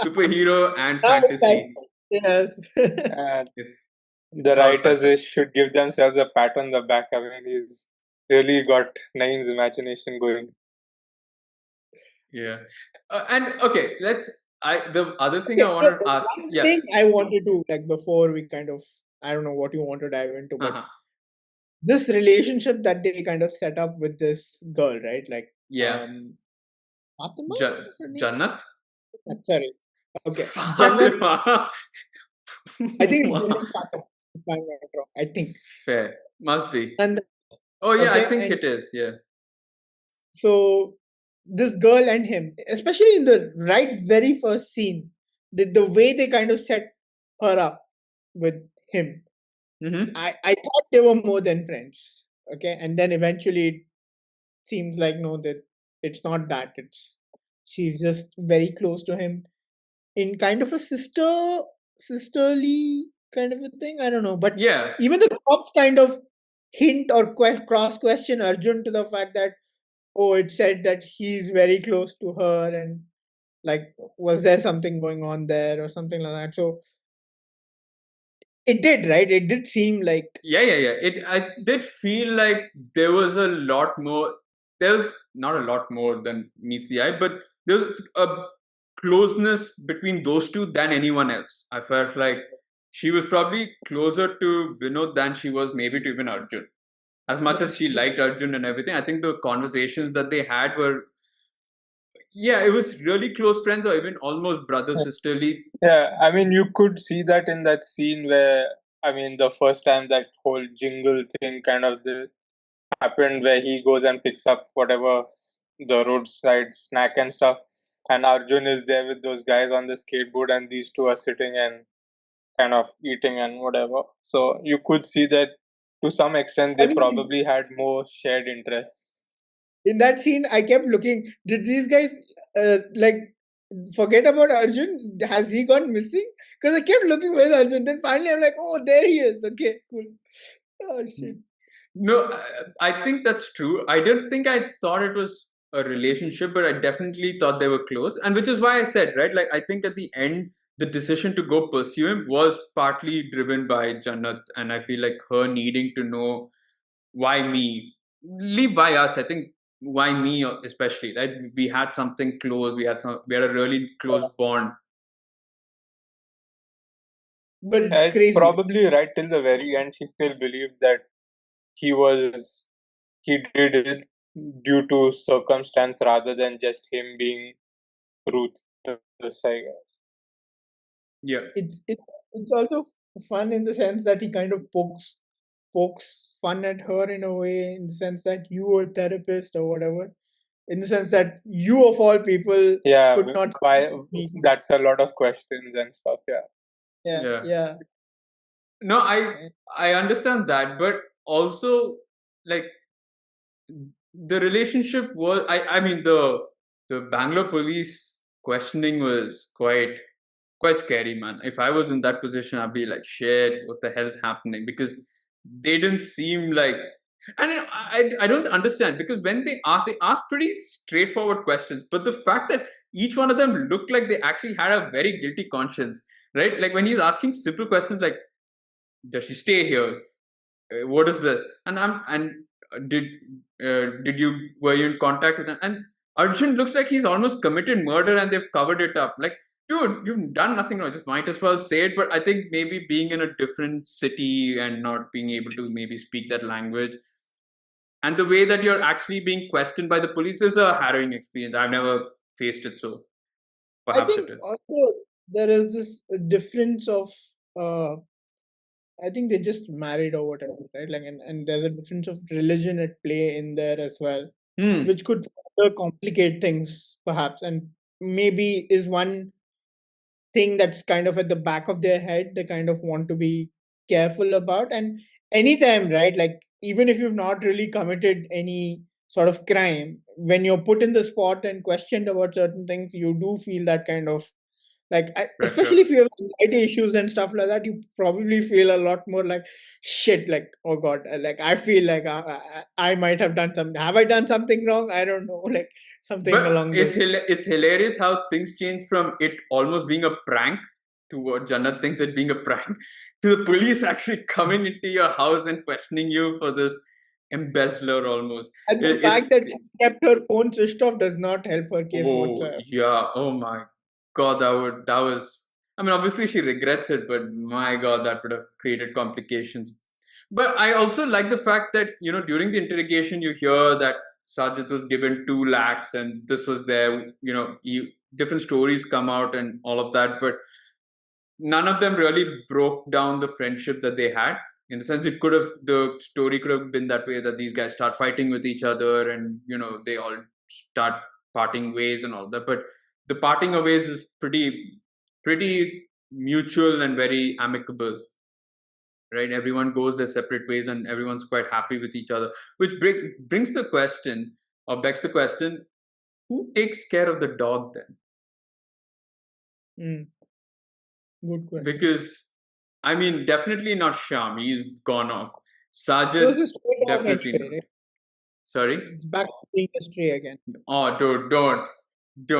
superhero and fantasy. Yes. And If the all writers sci-fi. should give themselves a pat on the back. I mean, he's really got Naeem's imagination going. Yeah. And okay, the other thing Okay, I so wanted to ask, one yeah. thing I wanted to, like, before we kind of, I don't know what you want to dive into, but Uh-huh. this relationship that they kind of set up with this girl, right? Like, Yeah. Fatima? Jannat? Sorry. Okay. Jannat. Fatima. I think it's Jannat Fatima, if I'm not wrong. I think. Fair. Must be. And Oh, yeah, I okay, think and it is. Yeah. so this girl and him, especially in the very first scene, the way they kind of set her up with him, Mm-hmm. I thought they were more than friends. Okay, and then eventually it seems like no, that it's not that. It's she's just very close to him in kind of a sisterly kind of a thing. I don't know, but Yeah. even the cops kind of hint or cross question Arjun to the fact that oh, it said that he's very close to her and like was there something going on there or something like that. So it did, right? It did seem like Yeah. I did feel like there was a lot more. There was not a lot more than meets the eye, but there was a closeness between those two than anyone else. I felt like she was probably closer to Vinod than she was maybe to even Arjun. As much as that's she true. liked Arjun and everything, I think the conversations that they had were, yeah, it was really close friends or even almost brother sisterly. Yeah, I mean, you could see that in that scene where, I mean, the first time that whole jingle thing kind of happened, where he goes and picks up whatever the roadside snack and stuff, and Arjun is there with those guys on the skateboard, and these two are sitting and kind of eating and whatever. So you could see that to some extent they Funny probably had more shared interests. in that scene, I kept looking. Did these guys like forget about Arjun? Has he gone missing? Because I kept looking where's Arjun. Then finally, I'm like, oh, there he is. Okay, cool. Oh shit. No, I think that's true. I didn't think I thought it was a relationship, but I definitely thought they were close. And which is why I said, right? Like, I think at the end, the decision to go pursue him was partly driven by Jannat. And I feel like her needing to know why me, leave why us. I think why me especially, right? We had something close. We had a really close bond. But it's It's crazy. probably right till the very end. She still believed that he was he did it due to circumstance rather than just him being ruthless, I guess. Yeah. It's also fun in the sense that he kind of pokes fun at her in a way, in the sense that you are a therapist or whatever. In the sense that you of all people Yeah, could not why? me. That's a lot of questions and stuff. Yeah. Yeah, Yeah. yeah. No, I understand that, but also like the relationship was I mean the Bangalore police questioning was quite scary, man. If I was in that position, I'd be like, shit, what the hell's happening? Because they didn't seem like, and I don't understand because when they asked pretty straightforward questions, but the fact that each one of them looked like they actually had a very guilty conscience, right? Like when he's asking simple questions like, does she stay here? What is this? And I'm and did did you were you in contact with them? And Arjun looks like he's almost committed murder and they've covered it up. Like, dude, you've done nothing wrong. Just might as well say it. But I think maybe being in a different city and not being able to maybe speak that language and the way that you're actually being questioned by the police is a harrowing experience. I've never faced it, so I perhaps it think is. also there is this difference of uh I think they just married or whatever, right? Like and there's a difference of religion at play in there as well, Hmm. which could further complicate things perhaps, and maybe is one thing that's kind of at the back of their head they kind of want to be careful about. And anytime, right, like even if you've not really committed any sort of crime, when you're put in the spot and questioned about certain things, you do feel that kind of like Pressure. especially if you have anxiety issues and stuff like that, you probably feel a lot more like shit, like oh god, like I feel like I might have done something. Have I done something wrong? I don't know, like something But along those. it's hilarious how things change from it almost being a prank to what Jannat thinks it being a prank to the police actually coming into your house and questioning you for this embezzler almost. And the It's fact that she kept her phone switched off does not help her case oh whatsoever. yeah, oh my god, that was I mean obviously she regrets it, but my god, that would have created complications. But I also like the fact that, during the interrogation you hear that Sajid was given 2 lakhs and this was there, different stories come out and all of that, but none of them really broke down the friendship that they had. In the sense, the story could have been that way, that these guys start fighting with each other and, they all start parting ways and all that. But the parting of ways is pretty mutual and very amicable, right? Everyone goes their separate ways and everyone's quite happy with each other, which brings the question, or begs the question, who takes care of the dog then? Good question. Because, I mean, definitely not Sham. He's gone off. It was Sajid, a straight off definitely stray, not. right? Sorry? It's back to being a stray again. Oh, dude, don't.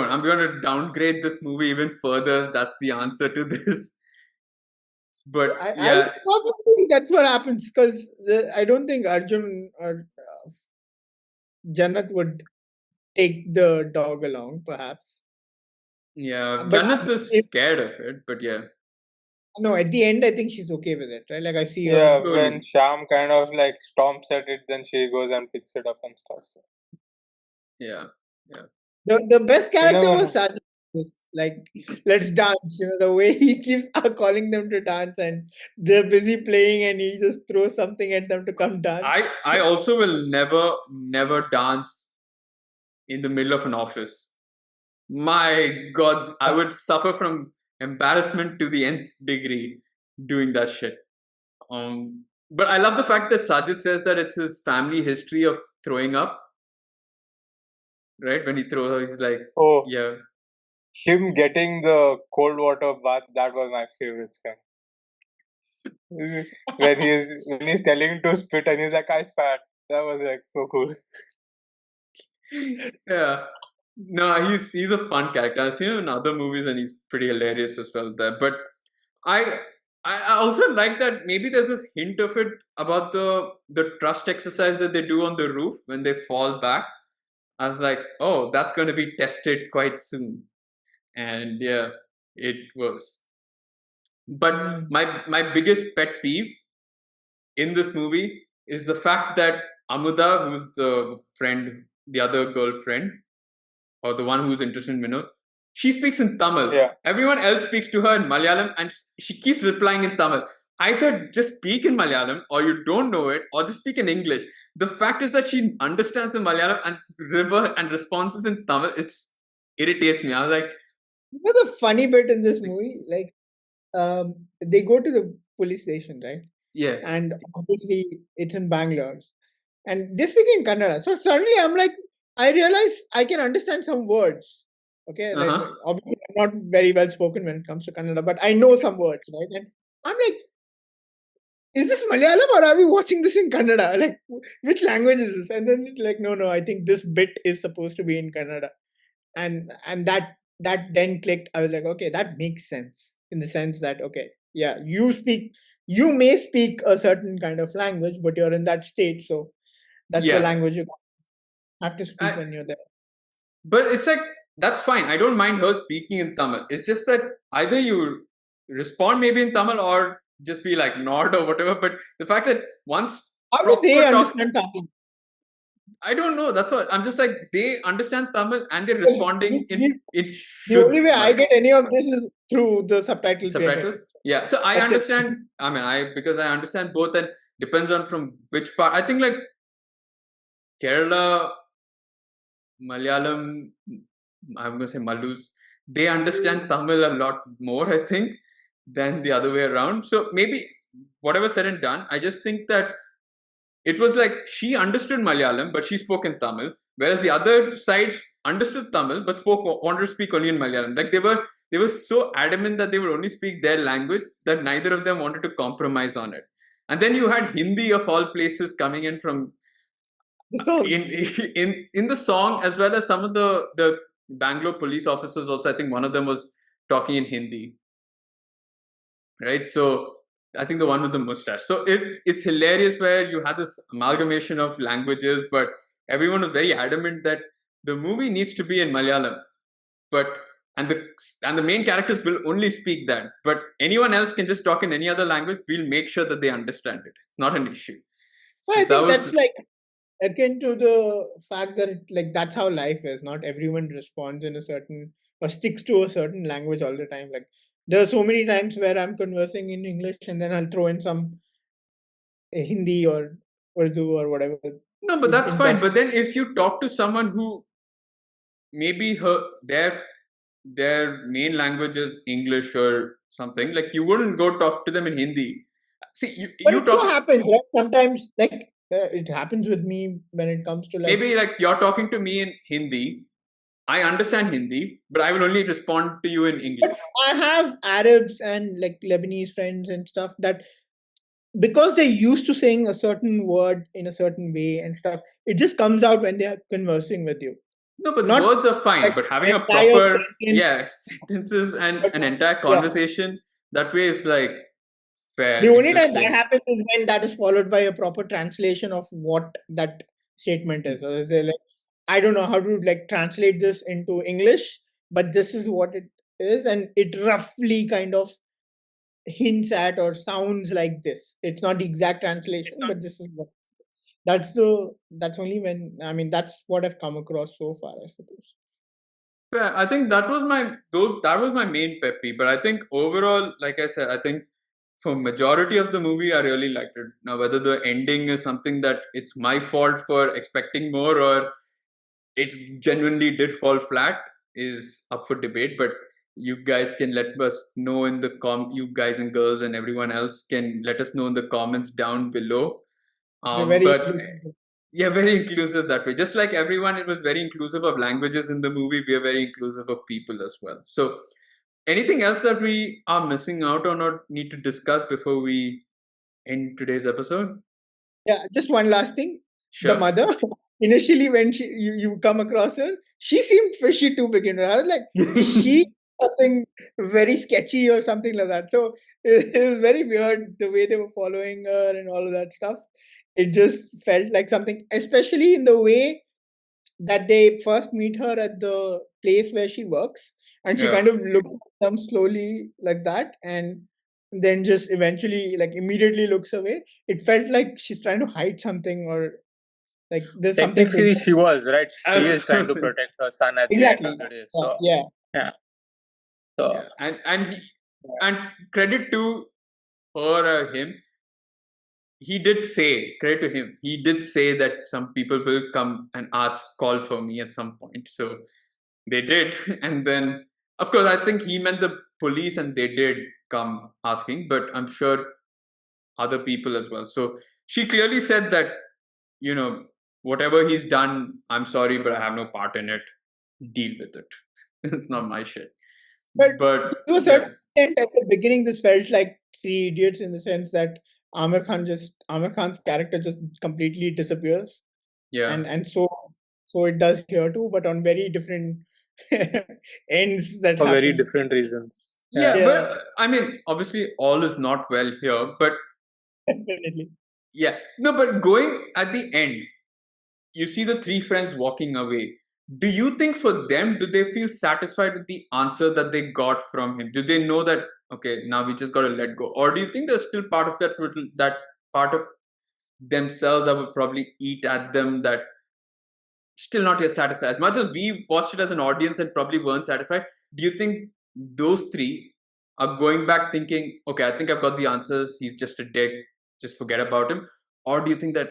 I'm going to downgrade this movie even further. That's the answer to this. But I yeah, probably think that's what happens, because I don't think Arjun or Jannat would take the dog along, perhaps. yeah, But Jannat is scared of it, but yeah. no, at the end, I think she's okay with it, right? Like I see her. Yeah, when Sham kind of like stomps at it, then she goes and picks it up and stuff. So. Yeah. The best character was Sajid. Like, let's dance. The way he keeps calling them to dance and they're busy playing and he just throws something at them to come dance. I also will never dance in the middle of an office. My God, I would suffer from embarrassment to the nth degree doing that shit. But I love the fact that Sajid says that it's his family history of throwing up. Right? When he throws, he's like, oh, yeah. Him getting the cold water bath, that was my favorite scene. when he's telling him to spit and he's like, I spat. That was like so cool. Yeah. No, he's a fun character. I've seen him in other movies and he's pretty hilarious as well there. But I also like that maybe there's this hint of it about the trust exercise that they do on the roof when they fall back. I was like, oh, that's going to be tested quite soon. And yeah, it was. But my biggest pet peeve in this movie is the fact that Amuda, who's the other girlfriend, or the one who's interested in Vinod, she speaks in Tamil. Yeah. Everyone else speaks to her in Malayalam and she keeps replying in Tamil. Either just speak in Malayalam or you don't know it, or just speak in English. The fact is that she understands the Malayalam and responses in Tamil. It irritates me. I was like, the funny bit in this movie, like, they go to the police station, right? Yeah. And obviously it's in Bangalore. And they speak in Kannada. So suddenly I'm like, I realize I can understand some words. Okay, like obviously I'm not very well spoken when it comes to Kannada, but I know some words, right? And I'm like, is this Malayalam or are we watching this in Kannada? Like, which language is this? And then it's like, no, I think this bit is supposed to be in Kannada. And that then clicked. I was like, okay, that makes sense, in the sense that, okay, yeah, you may speak a certain kind of language, but you're in that state, so that's the language you have to speak when you're there. But it's like, that's fine. I don't mind her speaking in Tamil. It's just that either you respond maybe in Tamil or just be like nod or whatever. But the fact that once how do they understand Tamil? I don't know. That's what I'm just like, they understand Tamil and they're responding in it. The only way I get any of this is through the subtitles. Yeah. So I understand. I mean, because I understand both, and depends on from which part. I think like Kerala, Malayalam, I'm going to say Malus, they understand Tamil a lot more, I think, than the other way around. So maybe whatever said and done, I just think that it was like she understood Malayalam, but she spoke in Tamil, whereas the other side understood Tamil, but wanted to speak only in Malayalam. Like they were so adamant that they would only speak their language that neither of them wanted to compromise on it. And then you had Hindi of all places coming in from in the song, as well as some of the Bangalore police officers also. I think one of them was talking in Hindi, right? So I think the one with the mustache. So it's hilarious where you have this amalgamation of languages, but everyone was very adamant that the movie needs to be in Malayalam, and the main characters will only speak that, but anyone else can just talk in any other language. We'll make sure that they understand it. It's not an issue. So I think that's like akin to the fact that like that's how life is. Not everyone responds in a certain or sticks to a certain language all the time. Like there are so many times where I'm conversing in English and then I'll throw in some Hindi or Urdu or whatever No, but that's in fine. that. But then if you talk to someone who maybe their main language is English or something, like you wouldn't go talk to them in Hindi. See, But you it so talk happens, right? Sometimes, like it happens with me when it comes to like. maybe like you're talking to me in Hindi. I understand Hindi, but I will only respond to you in But English. I have Arabs and like Lebanese friends and stuff that because they're used to saying a certain word in a certain way and stuff, it just comes out when they are conversing with you. No, but Not words are fine, like but having an a entire proper, sentence. yeah, sentences and But an entire yeah, conversation, that way is like the fair, only time that interesting. happens is when that is followed by a proper translation of what that statement is. Or is there like I don't know how to like translate this into English, but this is what it is, and it roughly kind of hints at or sounds like this. It's not the exact translation, but this is what that's only when I mean that's what I've come across so far, I suppose. Yeah, I think that was my main pet peeve. But I think overall, like I said, I think for majority of the movie, I really liked it. Now, whether the ending is something that it's my fault for expecting more or it genuinely did fall flat is up for debate. But you guys can let us know in the you guys and girls and everyone else can let us know in the comments down below. We're very But inclusive. yeah, very inclusive that way. Just like everyone, it was very inclusive of languages in the movie. We are very inclusive of people as well. So, anything else that we are missing out on or need to discuss before we end today's episode? Yeah, just one last thing. The Sure. mother, initially when you come across her, she seemed fishy to begin with. I was like, is she something very sketchy or something like that? So it was very weird the way they were following her and all of that stuff. It just felt like something, especially in the way that they first meet her at the place where she works, and she Yeah. kind of looks at them slowly like that, and then just eventually like immediately looks away. It felt like she's trying to hide something or like there's something Technically, bigger. she was right. She is trying to Absolutely. protect her son at the end of Exactly. the day. Yeah, So yeah. yeah. So Yeah. And credit to her or him, he did say, credit to him, he did say that some people will come and call for me at some point. So they did. And then, of course, I think he meant the police and they did come asking, but I'm sure other people as well. So she clearly said that, you know, whatever he's done, I'm sorry, but I have no part in it. Deal with it. It's not my shit. But But to a yeah, certain extent, at the beginning, this felt like Three Idiots in the sense that Amir Khan's character just completely disappears, yeah. and so it does here too, but on very different ends that for very happen. different reasons. Yeah, Yeah. Yeah, but I mean, obviously, all is not well here. But definitely. yeah, no, but going at the end, you see the three friends walking away. Do you think for them, do they feel satisfied with the answer that they got from him? Do they know that okay, now we just got to let go, or do you think there's still part of that part of themselves that will probably eat at them that still not yet satisfied? As much as we watched it as an audience and probably weren't satisfied, do you think those three are going back thinking, okay, I think I've got the answers. He's just a dick. Just forget about him, or do you think that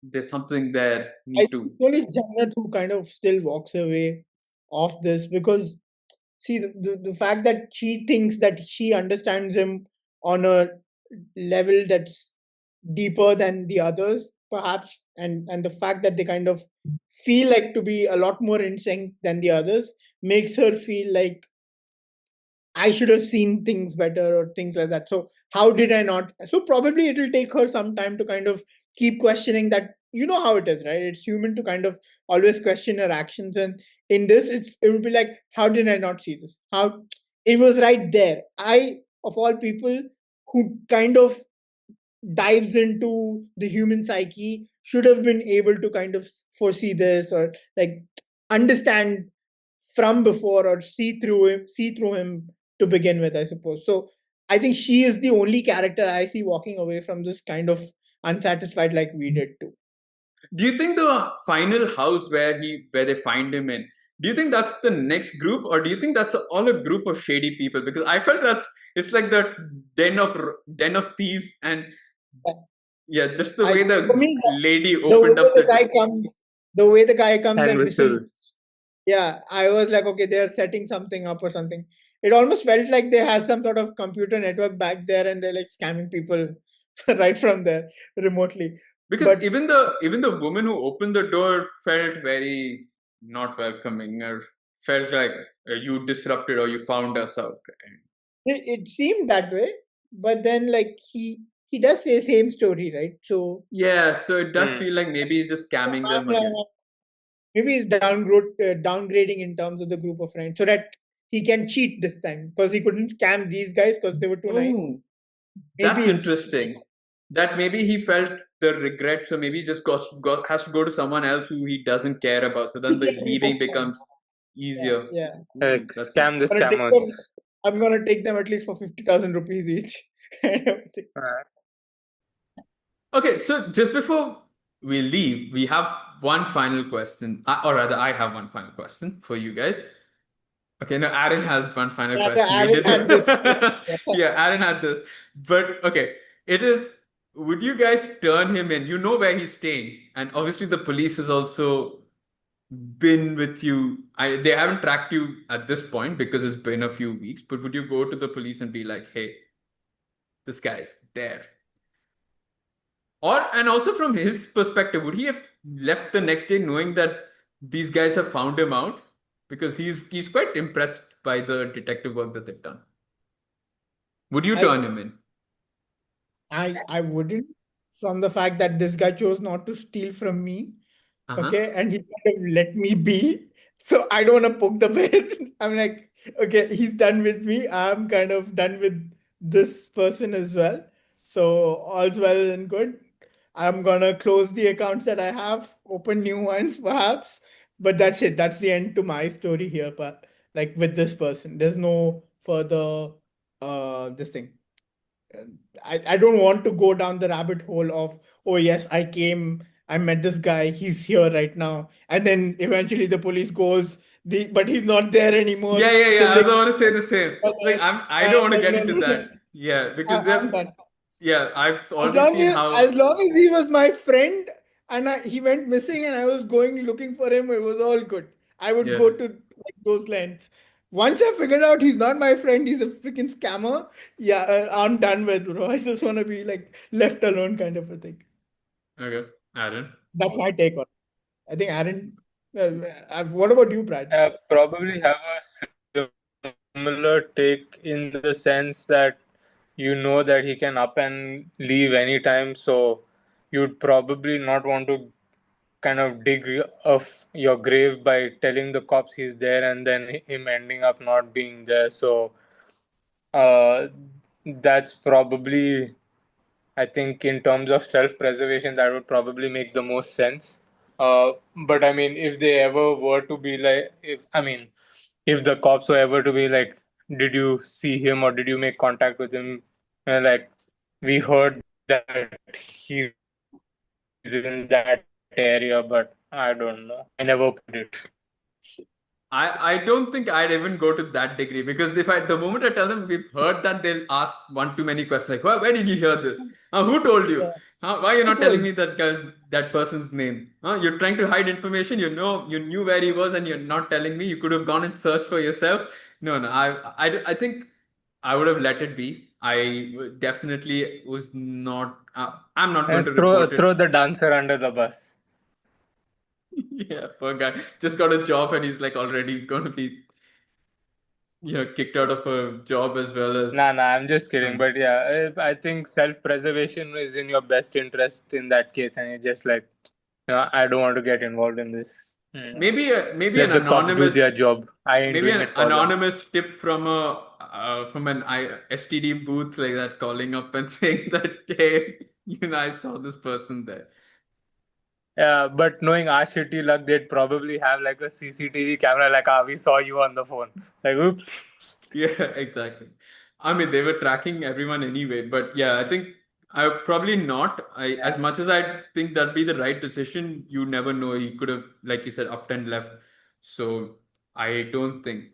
there's something there I need think to it's only Jannat who kind of still walks away off this because see the fact that she thinks that she understands him on a level that's deeper than the others perhaps, and the fact that they kind of feel like to be a lot more in sync than the others makes her feel like I should have seen things better or things like that. So how did I not? So probably it'll take her some time to kind of keep questioning that. You know how it is, right? It's human to kind of always question her actions, and in this, it would be like, how did I not see this? How it was right there. I of all people who kind of dives into the human psyche should have been able to kind of foresee this or like understand from before or see through him to begin with, I suppose. So I think she is the only character I see walking away from this kind of unsatisfied like we did too. Do you think the final house where they find him in? Do you think that's the next group, or do you think that's all a group of shady people? Because I felt it's like the den of thieves, and yeah, just the way For the me, lady the way opened up the the. guy comes, the way the guy comes And and whistles, whistles. yeah, I was like, okay, they're setting something up or something. It almost felt like they had some sort of computer network back there, and they're like scamming people right from there remotely. Because But even the woman who opened the door felt very not welcoming, or felt like you disrupted or you found us out. it seemed that way. But then, like he does say same story, right? So Yeah, so it does Hmm. feel like maybe he's just scamming them I'm, again. maybe he's downgrading in terms of the group of friends so that he can cheat this time because he couldn't scam these guys because they were too nice. Oh, Maybe that's it's interesting. That maybe he felt the regret, so maybe he just has to go to someone else who he doesn't care about. So then the a group of leaving becomes friends. Yeah, easier. yeah. Ooh, Like that's scam the Gonna take scammers. them, I'm gonna take them at least for 50,000 rupees each. Kind of thing. okay. So just before we leave, we have one final question, or rather, I have one final question for you guys. Okay, no, Aaron has one final Rather, question. You Aaron did had this. yeah, Aaron had this. But okay, it is would you guys turn him in? You know where he's staying, and obviously the police has also been with you. They haven't tracked you at this point because it's been a few weeks, but would you go to the police and be like, hey, this guy's there? Or and also from his perspective, would he have left the next day knowing that these guys have found him out? Because he's quite impressed by the detective work that they've done. Would you I turn him in? I wouldn't, from the fact that this guy chose not to steal from me. Uh-huh. Okay, and he kind of let me be. So I don't want to poke the bear. I'm like, okay, he's done with me. I'm kind of done with this person as well. So all's well and good. I'm gonna close the accounts that I have, open new ones perhaps. But that's it. That's the end to my story here. But like with this person, there's no further this thing. I don't want to go down the rabbit hole of, oh yes, I met this guy, he's here right now, and then eventually the police goes, but he's not there anymore Yeah. till I they was going to say the same. It's like I don't and want to like get no, into no, no, that. Yeah, because I'm they're done. yeah, I've already seen As how long as he was my friend and he went missing and I was going looking for him, it was all good. I would yeah. go to like those lengths. Once I figured out he's not my friend, he's a freaking scammer. Yeah, I'm done with, bro. I just want to be like left alone, kind of a thing. Okay, Aaron. That's my take on it. I think Aaron. What about you, Brad? Probably have a similar take in the sense that you know that he can up and leave anytime, so you'd probably not want to kind of dig of your grave by telling the cops he's there and then him ending up not being there. So uh, that's probably, I think, in terms of self-preservation, that would probably make the most sense. But I mean, if they ever were to be like, if the cops were ever to be like, did you see him or did you make contact with him? Like, we heard that he's in that area, but I don't know. I never put it. I don't think I'd even go to that degree because if I the moment I tell them we've heard that, they'll ask one too many questions like where did you hear this? Who told you? Yeah. Why are you Who not telling told? me that person's name? You're trying to hide information. You know you knew where he was and you're not telling me. You could have gone and searched for yourself. No. I think I would have let it be. Definitely was not. I'm not going to Throw report it. throw the dancer under the bus. Yeah, poor guy just got a job and he's like already going to be kicked out of a job as well as Nah, I'm just kidding. fine. But yeah, I think self-preservation is in your best interest in that case, and you're just like, I don't want to get involved in this. Maybe Let an the cops do their anonymous job. I ain't maybe doing an it for them. anonymous tip from a from an STD booth like that, calling up and saying that hey, I saw this person there. Yeah, but knowing our shitty luck, they'd probably have like a CCTV camera, like, we saw you on the phone. Like, oops. Yeah, exactly. I mean, they were tracking everyone anyway, but yeah, I think I probably not. As much as I think that'd be the right decision, you never know. He could have, like you said, upped and left. So I don't think.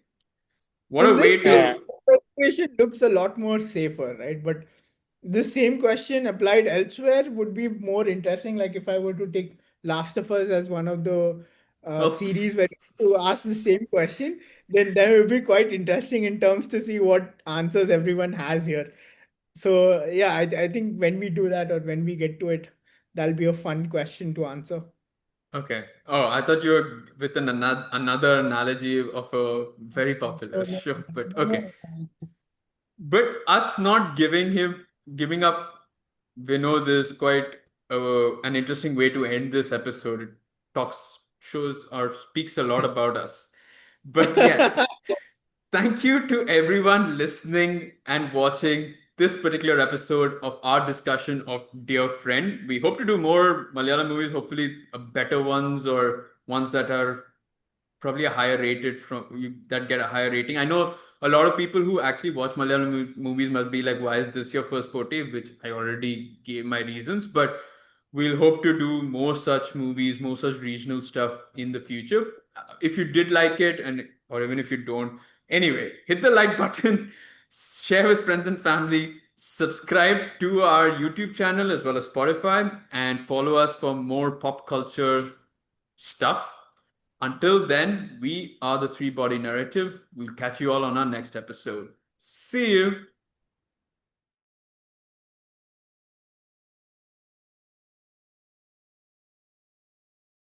What a In this way case, Yeah, to. the situation looks a lot more safer, right? But the same question applied elsewhere would be more interesting. Like if I were to take Last of Us as one of the Oh, series where to ask the same question, then that would be quite interesting in terms to see what answers everyone has here. So yeah, I think when we do that or when we get to it, that'll be a fun question to answer. okay. Oh, I thought you were with another analogy of a very popular No, no, show, but no, okay. no. But us not giving up Vinod is quite an interesting way to end this episode. It shows or speaks a lot about us. But yes, thank you to everyone listening and watching this particular episode of our discussion of Dear Friend. We hope to do more Malayalam movies, hopefully better ones or ones that are probably a higher rated that get a higher rating. I know a lot of people who actually watch Malayalam movies must be like, "Why is this your first forte?" Which I already gave my reasons, but we'll hope to do more such movies, more such regional stuff in the future. If you did like it, and or even if you don't, anyway, hit the like button, share with friends and family. Subscribe to our YouTube channel as well as Spotify and follow us for more pop culture stuff. Until then, we are the Three Body Narrative. We'll catch you all on our next episode. See you.